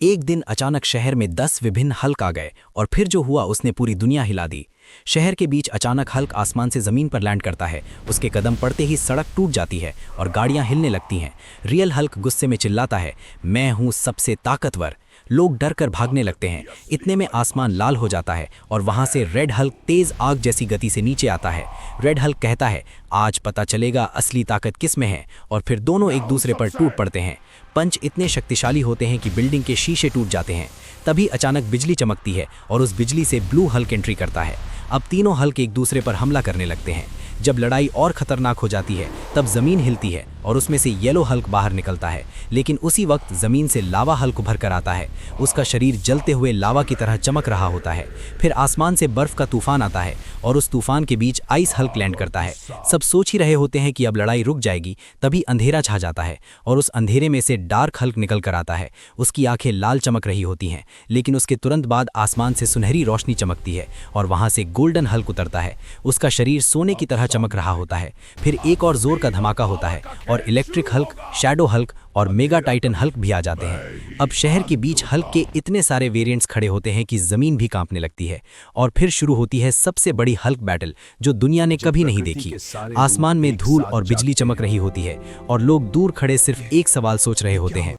एक दिन अचानक शहर में 10 विभिन्न हल्क आ गए और फिर जो हुआ उसने पूरी दुनिया हिला दी। शहर के बीच अचानक हल्क आसमान से ज़मीन पर लैंड करता है। उसके कदम पड़ते ही सड़क टूट जाती है और गाड़ियां हिलने लगती हैं। रियल हल्क गुस्से में चिल्लाता है, मैं हूं सबसे ताकतवर। लोग डर कर भागने लगते हैं। इतने में आसमान लाल हो जाता है और वहां से रेड हल्क तेज आग जैसी गति से नीचे आता है। रेड हल्क कहता है, आज पता चलेगा असली ताकत किस में है। और फिर दोनों एक दूसरे पर टूट पड़ते हैं। पंच इतने शक्तिशाली होते हैं कि बिल्डिंग के शीशे टूट जाते हैं। तभी अचानक बिजली चमकती है और उस बिजली से ब्लू हल्क एंट्री करता है। अब तीनों हल्क एक दूसरे पर हमला करने लगते हैं। जब लड़ाई और खतरनाक हो जाती है तब जमीन हिलती है और उसमें से येलो हल्क बाहर निकलता है। लेकिन उसी वक्त जमीन से लावा हल्क उभर कर आता है। उसका शरीर जलते हुए लावा की तरह चमक रहा होता है। फिर आसमान से बर्फ का तूफान आता है और उस तूफान के बीच आइस हल्क लैंड करता है। सब सोच ही रहे होते हैं कि अब लड़ाई रुक जाएगी, तभी अंधेरा छा जाता है और उस अंधेरे में से डार्क हल्क निकल कर आता है। उसकी आंखें लाल चमक रही होती हैं, लेकिन उसके तुरंत बाद आसमान से सुनहरी रोशनी चमकती है और वहां से गोल्डन हल्क उतरता है। उसका शरीर सोने की तरह चमक रहा होता है। फिर एक और जोर का धमाका होता है और इलेक्ट्रिक हल्क, शैडो हल्क और मेगा टाइटन हल्क भी आ जाते हैं। अब शहर के बीच हल्क के इतने सारे वेरिएंट्स खड़े होते हैं कि जमीन भी कांपने लगती है। और फिर शुरू होती है सबसे बड़ी हल्क बैटल जो दुनिया ने कभी नहीं देखी। आसमान में धूल और बिजली चमक रही होती है और लोग दूर खड़े सिर्फ एक सवाल सोच रहे होते हैं,